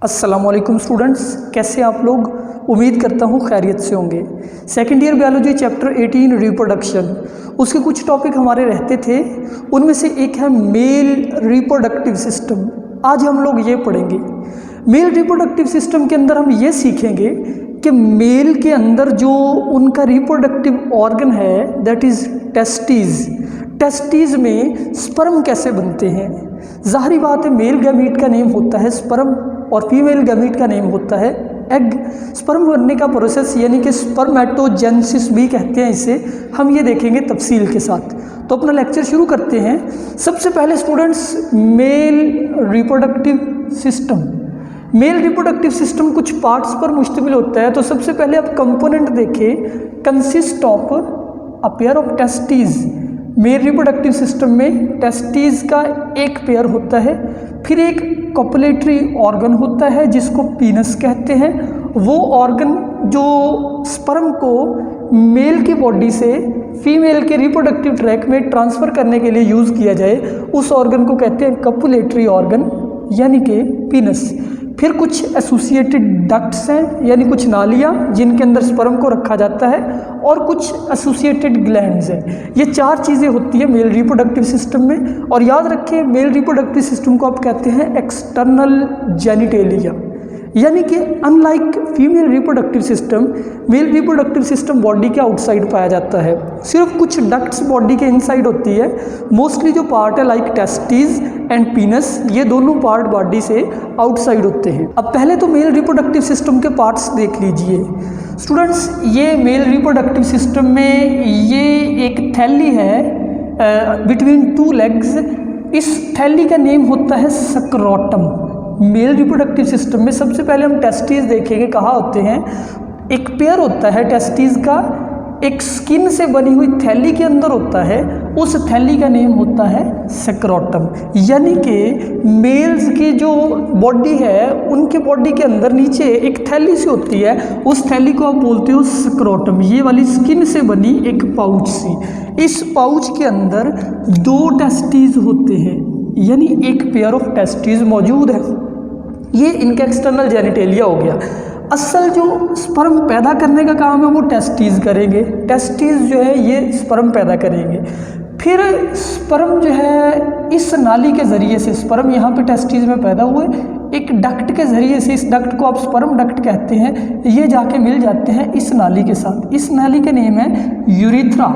अस्सलामुअलैकुम स्टूडेंट्स, कैसे आप लोग। उम्मीद करता हूँ खैरियत से होंगे। Second year biology chapter 18 reproduction, उसके कुछ टॉपिक हमारे रहते थे, उनमें से एक है मेल रिप्रोडक्टिव सिस्टम। आज हम लोग ये पढ़ेंगे। मेल रिप्रोडक्टिव सिस्टम के अंदर हम ये सीखेंगे कि मेल के अंदर जो उनका रिप्रोडक्टिव ऑर्गन है दैट इज़ टेस्टीज़। टेस्टीज़ में स्पर्म कैसे बनते हैं। ज़ाहिरी बात है, मेल गैमीट का नेम होता है स्पर्म और फीमेल गैमीट का नेम होता है एग। स्पर्म बनने का प्रोसेस यानी कि स्पर्मेटोजेनेसिस भी कहते हैं इसे, हम ये देखेंगे तफसील के साथ। तो अपना लेक्चर शुरू करते हैं। सबसे पहले students, male reproductive system. Male reproductive system कुछ पार्ट्स पर मुश्तमिल होता है। तो सबसे पहले आप कंपोनेंट देखें, consist of a pair of testes. Male reproductive system में टेस्टीज़ का एक पेयर होता है, फिर एक कॉपुलेटरी ऑर्गन होता है जिसको पीनस कहते हैं। वो ऑर्गन जो स्पर्म को मेल की बॉडी से फीमेल के रिप्रोडक्टिव ट्रैक में ट्रांसफ़र करने के लिए यूज़ किया जाए, उस ऑर्गन को कहते हैं कॉपुलेटरी ऑर्गन यानी कि पीनस। फिर कुछ एसोसिएटेड डक्ट्स हैं यानी कुछ नालियाँ जिनके अंदर स्पर्म को रखा जाता है, और कुछ एसोसिएटेड ग्लैंड्स हैं। ये चार चीज़ें होती है मेल रिप्रोडक्टिव सिस्टम में। और याद रखें, मेल रिप्रोडक्टिव सिस्टम को आप कहते हैं एक्सटर्नल जेनिटेलिया, यानी कि unlike female reproductive system, male reproductive system body के आउटसाइड पाया जाता है। सिर्फ कुछ डक्ट्स बॉडी के इनसाइड होती है। मोस्टली जो पार्ट है लाइक टेस्टीज एंड पीनस, ये दोनों पार्ट बॉडी से आउटसाइड होते हैं। अब पहले तो मेल रिप्रोडक्टिव सिस्टम के पार्ट्स देख लीजिए स्टूडेंट्स। ये मेल रिप्रोडक्टिव सिस्टम में ये एक थैली है बिटवीन टू लेग्स। इस थैली का नेम होता है सक्रोटम। मेल रिप्रोडक्टिव सिस्टम में सबसे पहले हम टेस्टीज देखेंगे कहाँ होते हैं। एक पेयर होता है टेस्टीज का, एक स्किन से बनी हुई थैली के अंदर होता है, उस थैली का नेम होता है सक्रोटम। यानी कि मेल्स की जो बॉडी है उनके बॉडी के अंदर नीचे एक थैली सी होती है, उस थैली को आप बोलते हो सक्रोटम। ये वाली स्किन से बनी एक पाउच सी, इस पाउच के अंदर दो टेस्टीज होते हैं, यानी एक पेयर ऑफ टेस्टीज मौजूद है। ये इनका एक्सटर्नल जेनिटेलिया हो गया। असल जो स्पर्म पैदा करने का काम है वो टेस्टीज करेंगे। टेस्टीज जो है ये स्पर्म पैदा करेंगे। फिर स्पर्म जो है इस नाली के ज़रिए से, स्पर्म यहाँ पे टेस्टीज में पैदा हुए, एक डक्ट के ज़रिए से, इस डक्ट को आप स्पर्म डक्ट कहते हैं, ये जाके मिल जाते हैं इस नाली के साथ। इस नाली का नेम है यूरिथ्रा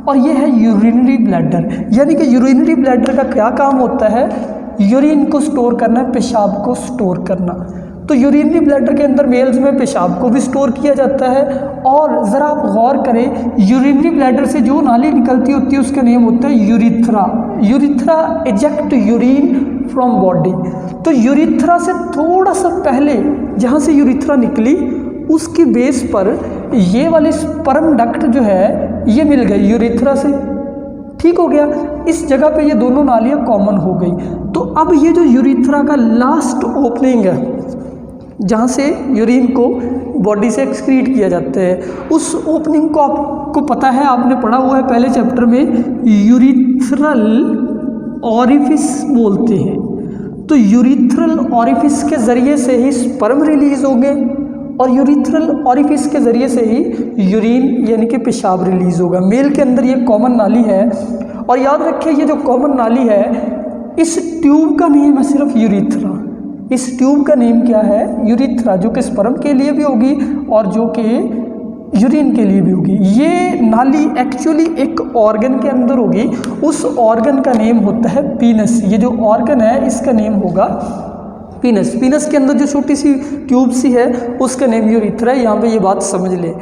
और ये है यूरिनरी ब्लैडर। यानी कि यूरिनरी ब्लैडर का क्या काम होता है, यूरिन को स्टोर करना, पेशाब को स्टोर करना। तो यूरिनरी ब्लैडर के अंदर मेल्स में पेशाब को भी स्टोर किया जाता है। और ज़रा आप गौर करें, यूरिनरी ब्लैडर से जो नाली निकलती होती है उसका नेम होता है urethra. Urethra eject urine from body. तो यूरिथ्रा से थोड़ा सा पहले जहाँ से यूरिथ्रा निकली उसकी बेस पर ये वाली स्पर्म डक्ट जो है ये मिल गई यूरिथ्रा से, ठीक हो गया। इस जगह पे ये दोनों नालियाँ कॉमन हो गई। तो अब ये जो यूरिथ्रा का लास्ट ओपनिंग है जहाँ से यूरिन को बॉडी से एक्सक्रीट किया जाता है, उस ओपनिंग को आपको पता है, आपने पढ़ा हुआ है पहले चैप्टर में, यूरिथ्रल ऑरिफिस बोलते हैं। तो यूरिथ्रल ऑरिफिस के ज़रिए से ही स्पर्म रिलीज होंगे और यूरिथ्रल ऑरिफिस के ज़रिए से ही यूरिन यानी कि पेशाब रिलीज़ होगा। मेल के अंदर ये कॉमन नाली है। और याद रखिए, ये जो कॉमन नाली है इस ट्यूब का नेम है सिर्फ यूरिथ्रा। इस ट्यूब का नेम क्या है, यूरिथ्रा, जो कि स्पर्म के लिए भी होगी और जो कि यूरिन के लिए भी होगी। ये नाली एक्चुअली एक ऑर्गन के अंदर होगी, उस ऑर्गन का नेम होता है पीनस। ये जो ऑर्गन है इसका नेम होगा पीनस। पीनस के अंदर जो छोटी सी ट्यूब सी है उसका नेम यूरिथ्रा है। यहाँ पे ये बात समझ ले।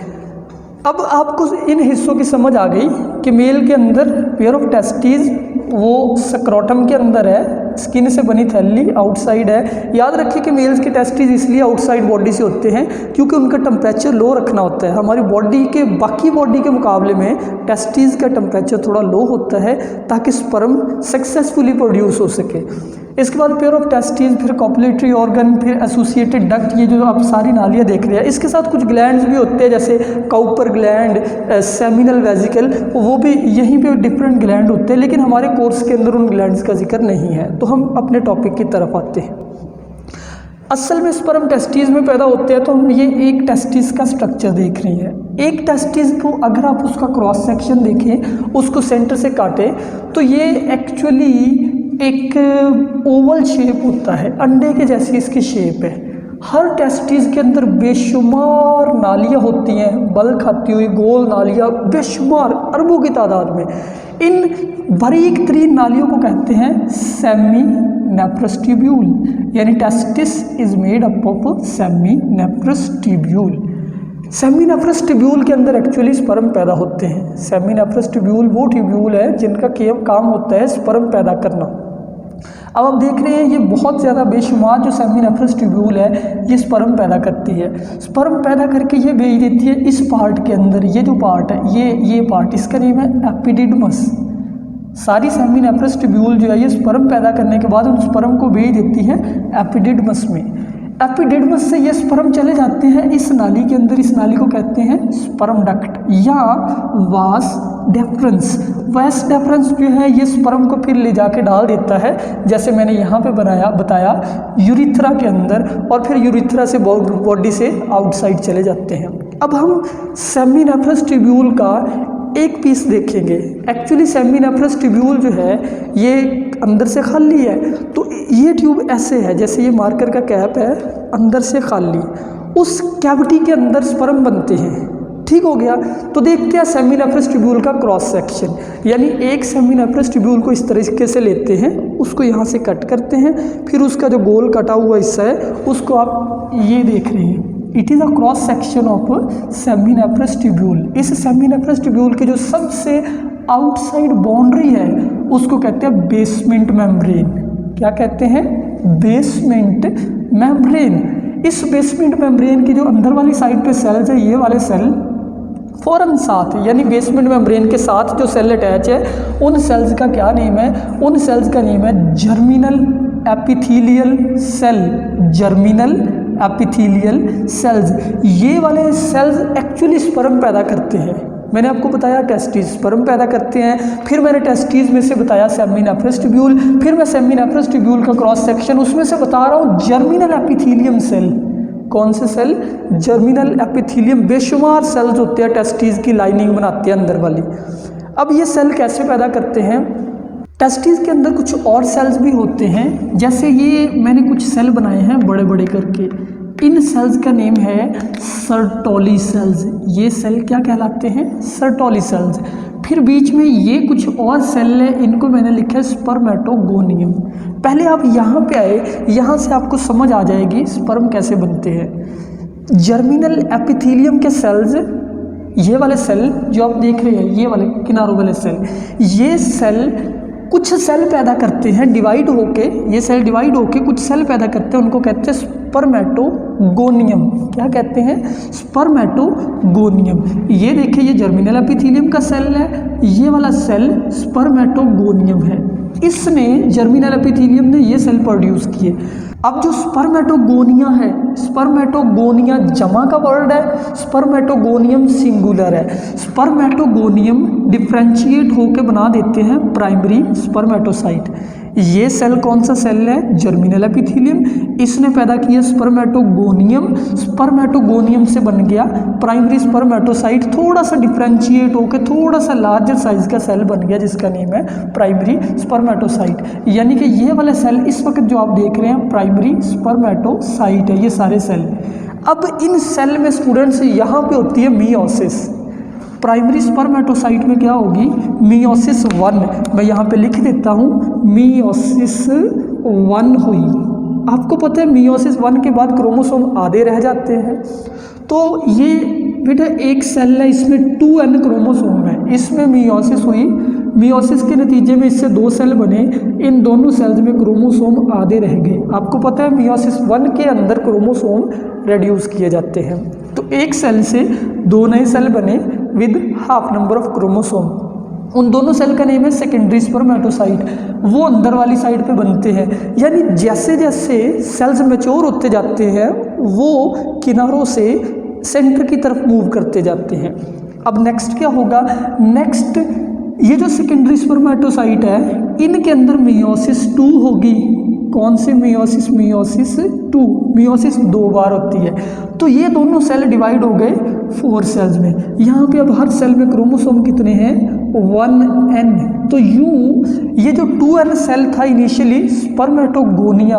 अब आपको इन हिस्सों की समझ आ गई कि मेल के अंदर पेयर ऑफ टेस्टीज वो सक्रोटम के अंदर है, स्किन से बनी थैली आउटसाइड है। याद रखिए कि मेल्स के टेस्टीज इसलिए आउटसाइड बॉडी से होते हैं क्योंकि उनका टेम्परेचर लो रखना होता है। हमारी बॉडी के बाकी बॉडी के मुकाबले में टेस्टीज का टेम्परेचर थोड़ा लो होता है ताकि स्पर्म सक्सेसफुली प्रोड्यूस हो सके। इसके बाद पेयर ऑफ टेस्टीज, फिर कॉपुलेटरी ऑर्गन, फिर एसोसिएटेड डक्ट, ये जो आप सारी नालियाँ देख रहे हैं। इसके साथ कुछ ग्लैंड्स भी होते हैं जैसे काउपर ग्लैंड, सेमिनल वेजिकल, वो भी यहीं पे डिफरेंट ग्लैंड होते हैं, लेकिन हमारे कोर्स के अंदर उन ग्लैंड्स का जिक्र नहीं है। तो हम अपने टॉपिक की तरफ आते हैं। असल में स्पर्म टेस्टिस में पैदा होते हैं। तो हम ये एक टेस्टिस का स्ट्रक्चर देख रहे हैं। एक टेस्टिस को अगर आप उसका क्रॉस सेक्शन देखें, उसको सेंटर से काटें, तो ये एक्चुअली एक ओवल शेप होता है, अंडे के जैसी इसकी शेप है। हर टेस्टिस के अंदर बेशुमार नालियाँ होती हैं, बल खाती हुई गोल नालियाँ, बेशुमार अरबों की तादाद में। इन बारीक तरीन नालियों को कहते हैं सेमीनेफ्रस ट्यूब्यूल, यानी testis is made up of seminiferous tubule. Seminiferous tubule के अंदर एक्चुअली स्पर्म पैदा होते हैं। सेमीनेफ्रस ट्यूब्यूल वो ट्यूब्यूल है जिनका काम होता है स्पर्म पैदा करना। अब आप देख रहे हैं ये बहुत ज़्यादा बेशुमार जो सेमीनेफ्रस ट्यूब्यूल है ये स्पर्म पैदा करती है। स्पर्म पैदा करके ये भेज देती है इस पार्ट के अंदर। ये जो पार्ट है ये पार्ट, इसका नेम है एपिडिडमस। सारी सेमीनेफ्रस ट्यूब्यूल जो है ये स्पर्म पैदा करने के बाद उन स्पर्म को भेज देती है एपिडिडमस में। एपिडिडमस से ये स्पर्म चले जाते हैं इस नाली के अंदर। इस नाली को कहते हैं स्पर्म डक्ट या वास डेफरेंस। वास डेफरेंस जो है ये स्पर्म को फिर ले जाके डाल देता है, जैसे मैंने यहाँ पे बताया यूरिथ्रा के अंदर, और फिर यूरिथ्रा से बॉडी से आउटसाइड चले जाते हैं। अब हम सेमीनेफ्रस ट्यूब्यूल का एक पीस देखेंगे। एक्चुअली सेमीनेफ्रस ट्यूब्यूल जो है ये अंदर से खाली है, तो ये ट्यूब ऐसे है जैसे ये मार्कर का कैप है, अंदर से खाली। उस कैविटी के अंदर स्पर्म बनते हैं। ठीक हो गया। तो देखते हैं सेमीनेफ्रस ट्यूब्यूल का क्रॉस सेक्शन, यानी एक सेमीनेफ्रस ट्यूब्यूल को इस तरीके से लेते हैं, उसको यहाँ से कट करते हैं, फिर उसका जो गोल कटा हुआ हिस्सा है उसको आप ये देख रहे हैं। It is a cross section of seminiferous tubule. इस सेमीनेफ्रस ट्यूब्यूल के जो सबसे आउटसाइड बाउंड्री है उसको कहते हैं बेसमेंट मेम्ब्रेन। क्या कहते हैं? Basement membrane. इस बेसमेंट मेम्ब्रेन की जो अंदर वाली साइड पे सेल्स है, ये वाले सेल फौरन साथ, यानी बेसमेंट मेम्ब्रेन के साथ जो सेल अटैच है उन सेल्स का क्या नेम है? उन सेल्स का नेम है germinal epithelial cell. Germinal epithelial cells. ये वाले सेल्स एक्चुअली स्पर्म पैदा करते हैं। मैंने आपको बताया टेस्टिस स्पर्म पैदा करते हैं, फिर मैंने टेस्टिस में से बताया सेमीनेफ्रस ट्यूब्यूल, फिर मैं सेमीनेफ्रस ट्यूब्यूल का क्रॉस सेक्शन उसमें से बता रहा हूँ जर्मिनल एपिथेलियम सेल। कौन से सेल? Germinal epithelium. बेशुमार सेल्स होते हैं टेस्टिस की लाइनिंग बनाते हैं अंदर वाली। अब ये सेल कैसे पैदा करते हैं? टेस्टिस के अंदर कुछ और सेल्स भी होते हैं, जैसे ये मैंने कुछ सेल बनाए हैं बड़े बड़े करके। इन सेल्स का नेम है सर्टोली सेल्स। ये सेल क्या कहलाते हैं? Sertoli cells. फिर बीच में ये कुछ और सेल है, इनको मैंने लिखा है स्पर्मेटोगोनियम। पहले आप यहाँ पे आए, यहाँ से आपको समझ आ जाएगी स्पर्म कैसे बनते हैं। जर्मिनल एपिथेलियम के सेल्स, ये वाले सेल जो आप देख रहे हैं, ये वाले किनारों वाले सेल, ये सेल कुछ सेल पैदा करते हैं डिवाइड होके। ये सेल डिवाइड होके कुछ सेल पैदा करते हैं, उनको कहते हैं स्पर्मेटोगोनियम। क्या कहते हैं? स्पर्मेटोगोनियम। ये देखिए ये जर्मिनल एपिथेलियम का सेल है, ये वाला सेल स्पर्मेटोगोनियम है। इसने जर्मिनल एपिथेलियम ने ये सेल प्रोड्यूस किए। अब जो स्पर्मेटोगोनिया है, स्पर्मेटोगोनिया जमा का वर्ड है, स्पर्मेटोगोनियम सिंगुलर है। स्पर्मेटोगोनियम डिफ्रेंशिएट होकर बना देते हैं प्राइमरी स्पर्मेटोसाइट। ये सेल कौन सा सेल है? Germinal epithelium. इसने पैदा किया स्पर्मेटोगोनियम। स्पर्मेटोगोनियम से बन गया प्राइमरी स्पर्मेटोसाइट। थोड़ा सा डिफ्रेंशिएट होकर थोड़ा सा लार्जर साइज का सेल बन गया जिसका नेम है प्राइमरी स्पर्मेटोसाइट। यानी कि ये वाले सेल इस वक्त जो आप देख रहे हैं प्राइमरी स्पर्मेटोसाइट है, ये सारे सेल। अब इन सेल में स्टूडेंट्स यहाँ पे होती है मियोसिस। प्राइमरी स्पर्मेटोसाइट में क्या होगी? मियोसिस 1। मैं यहाँ पे लिख देता हूँ, मियोसिस 1 हुई। आपको पता है मियोसिस 1 के बाद क्रोमोसोम आधे रह जाते हैं। तो ये बेटा एक सेल है, इसमें 2n क्रोमोसोम है, इसमें मियोसिस हुई। मियोसिस के नतीजे में इससे 2 सेल बने, इन दोनों सेल्स में क्रोमोसोम आधे रह गए। आपको पता है मियोसिस 1 के अंदर क्रोमोसोम रेड्यूस किए जाते हैं। तो एक सेल से 2 नए सेल बने with half number of chromosome. उन दोनों सेल का नेम है सेकेंडरी स्पर्मेटोसाइट। वो अंदर वाली साइड पे बनते हैं, यानी जैसे जैसे सेल्स मैच्योर होते जाते हैं वो किनारों से सेंटर की तरफ मूव करते जाते हैं। अब नेक्स्ट क्या होगा? नेक्स्ट ये जो सेकेंडरी स्पर्मेटोसाइट है इनके अंदर मियोसिस 2 होगी। कौन से मियोसिस, मियोसिस 2, मियोसिस 2 बार होती है। तो ये दोनों सेल डिवाइड हो गए 4 सेल्स में। यहाँ पे अब हर सेल में क्रोमोसोम कितने हैं, 1n। तो यूं ये जो 2n सेल था इनिशियली स्पर्मेटोगोनिया,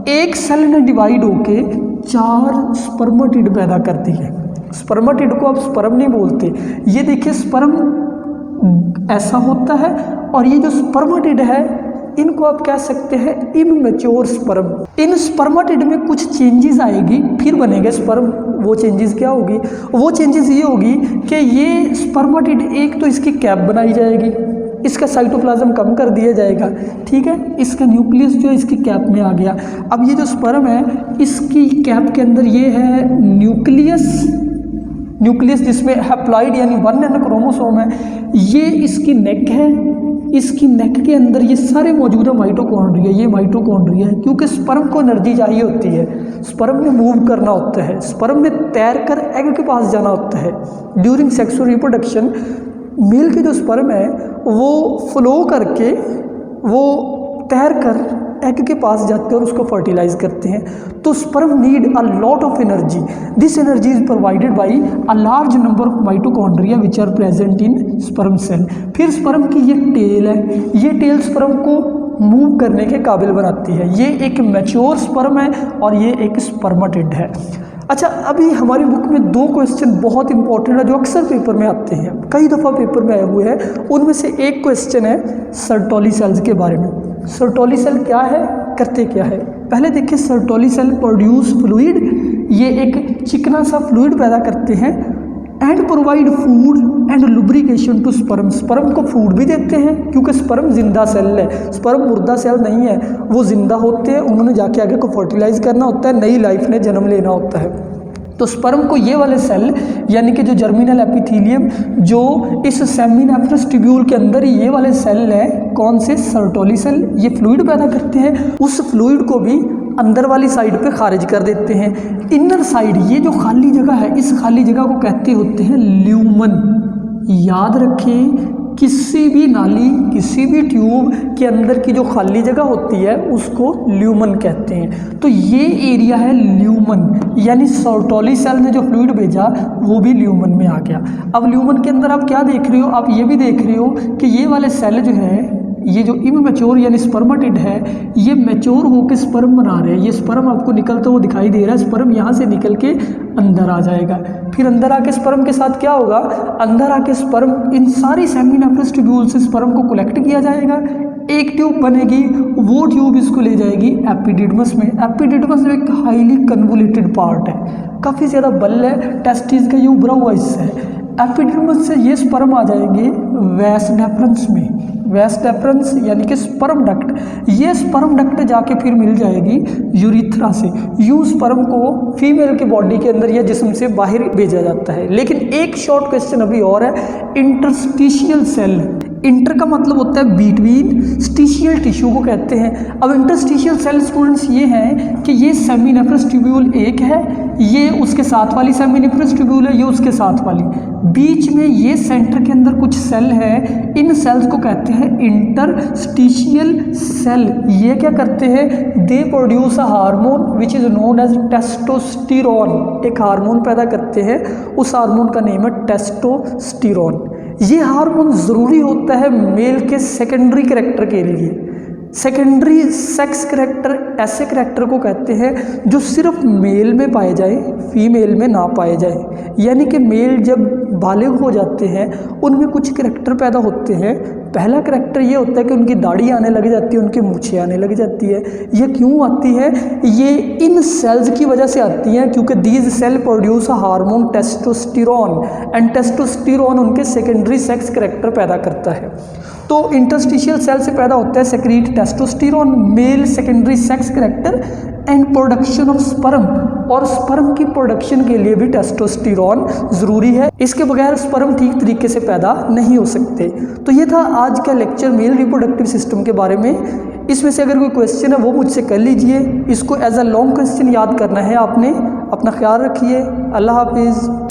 एक सेल में डिवाइड होके 4 स्पर्मेटिड पैदा करती है। स्पर्मेटिड को आप स्पर्म नहीं बोलते, ये देखिए स्पर्म ऐसा होता है, और ये जो स्पर्मेटिड है इनको आप कह सकते हैं इमैच्योर स्पर्म। इन स्पर्मेटिड में कुछ चेंजेस आएगी, फिर बनेगा स्पर्म। वो चेंजेस क्या होगी, वो चेंजेस ये होगी कि ये स्पर्मेटिड, एक तो इसकी कैप बनाई जाएगी, इसका साइटोप्लाज्म कम कर दिया जाएगा, ठीक है, इसका न्यूक्लियस जो इसकी कैप में आ गया। अब ये जो स्पर्म है इसकी कैप के अंदर ये है न्यूक्लियस जिसमें हैप्लॉइड यानी 1n क्रोमोसोम है, ये इसकी नेक है, इसकी नेक के अंदर ये सारे मौजूद है माइटोकॉन्ड्रिया, ये माइटोकॉन्ड्रिया है, क्योंकि स्पर्म को एनर्जी चाहिए होती है, स्पर्म ने मूव करना होता है, स्पर्म ने तैर कर एग के पास जाना होता है। ड्यूरिंग सेक्सुअल रिप्रोडक्शन मेल के जो स्पर्म है वो फ्लो करके, वो तैर कर एग के पास जाते हैं और उसको फर्टिलाइज करते हैं। तो sperm need a lot of energy, this energy is provided by a large number of mitochondria which are present in sperm cell. फिर स्पर्म की ये टेल है, ये टेल स्पर्म को मूव करने के काबिल बनाती है। ये एक मैच्योर स्पर्म है और ये एक स्पर्मेटिड है। अच्छा, अभी हमारी बुक में 2 क्वेश्चन बहुत इंपॉर्टेंट है जो अक्सर पेपर में आते हैं, कई दफ़ा पेपर में आए हुए हैं। उनमें से एक क्वेश्चन है सर्टोली सेल्स के बारे में। सर्टोली सेल क्या है, करते क्या है? पहले देखिए, सर्टोली सेल प्रोड्यूस फ्लूइड, ये एक चिकना सा फ्लूइड पैदा करते हैं, and provide food and lubrication to sperm. Sperm को फूड भी देते हैं क्योंकि स्पर्म जिंदा सेल है, स्पर्म मुर्दा सेल नहीं है, वो जिंदा होते हैं, उन्होंने जाके आगे को फर्टिलाइज करना होता है, नई लाइफ ने जन्म लेना होता है। तो स्पर्म को ये वाले सेल यानी कि जो जर्मिनल एपिथेलियम जो इस सेमिनेफ्रस ट्यूब्यूल के अंदर ये वाले सेल हैं, कौन से, सर्टोली सेल, ये फ्लूइड पैदा करते हैं, उस फ्लूइड को भी अंदर वाली साइड पे खारिज कर देते हैं। इनर साइड, ये जो खाली जगह है, इस खाली जगह को कहते होते हैं ल्यूमन। याद रखें, किसी भी नाली, किसी भी ट्यूब के अंदर की जो खाली जगह होती है उसको ल्यूमन कहते हैं। तो ये एरिया है ल्यूमन, यानी सर्टोली सेल ने जो फ्लूइड भेजा वो भी ल्यूमन में आ गया। अब ल्यूमन के अंदर आप क्या देख रहे हो, आप ये भी देख रहे हो कि ये वाले सेल जो है, ये जो इमैच्योर यानी स्पर्मेटिड है, ये मैच्योर होकर स्पर्म बना रहे हैं। ये स्पर्म आपको निकलता हुआ दिखाई दे रहा है, स्पर्म यहाँ से निकल के अंदर आ जाएगा, फिर अंदर आके स्पर्म के साथ क्या होगा, अंदर आके स्पर्म इन सारी सेमिनेफ्रस ट्यूब्यूल से स्पर्म को कलेक्ट किया जाएगा, एक ट्यूब बनेगी, वो ट्यूब इसको ले जाएगी एपिडिडमस में। एपिडिडमस एक हाईली कन्वोल्यूटेड पार्ट है, काफ़ी ज़्यादा बल है, टेस्टिस का ये उभरा हुआ हिस्सा है। एपिडिडमस से ये स्पर्म आ जाएंगे वैस डेफरेंस में, वैस डेफरेंस यानी कि स्पर्म डक्ट। ये स्पर्म डक्ट जाके फिर मिल जाएगी यूरिथ्रा से। यूं स्पर्म को फीमेल के बॉडी के अंदर या जिस्म से बाहर भेजा जाता है। लेकिन एक शॉर्ट क्वेश्चन अभी और है, इंटरस्टिशियल सेल। इंटर का मतलब होता है बिटवीन, स्टिशियल टिश्यू को कहते हैं। अब इंटरस्टिशियल सेल स्टूडेंट्स ये हैं कि ये सेमिनेफ्रस ट्यूब्यूल एक है, ये उसके साथ वाली सेमिनेफ्रस ट्यूब्यूल है, ये उसके साथ वाली, बीच में ये सेंटर के अंदर कुछ सेल है, इन सेल्स को कहते हैं इंटरस्टिशियल सेल। ये क्या करते हैं, they produce a hormone which is known as testosterone. एक हार्मोन पैदा करते हैं, उस हार्मोन का नेम है टेस्टोस्टेरोन। ये हार्मोन ज़रूरी होता है मेल के सेकेंडरी कैरेक्टर के लिए। सेकेंडरी सेक्स कैरेक्टर ऐसे कैरेक्टर को कहते हैं जो सिर्फ मेल में पाए जाए, फीमेल में ना पाए जाए। यानी कि मेल जब बालिग हो जाते हैं उनमें कुछ कैरेक्टर पैदा होते हैं। पहला कैरेक्टर ये होता है कि उनकी दाढ़ी आने लग जाती है, उनकी मूछें आने लग जाती है। ये क्यों आती है, ये इन सेल्स की वजह से आती हैं, क्योंकि these cell produce a hormone testosterone, and testosterone उनके सेकेंडरी सेक्स कैरेक्टर पैदा करता है। तो इंटरस्टिशियल सेल से पैदा होता है secrete testosterone, male secondary sex character and production of sperm. और स्पर्म की प्रोडक्शन के लिए भी टेस्टोस्टेरोन ज़रूरी है, इसके बगैर स्पर्म ठीक तरीके से पैदा नहीं हो सकते। तो ये था आज का लेक्चर मेल रिप्रोडक्टिव सिस्टम के बारे में। इसमें से अगर कोई क्वेश्चन है वो मुझसे कर लीजिए, इसको एज अ लॉन्ग क्वेश्चन याद करना है आपने। अपना ख्याल रखिए, अल्लाह हाफिज़।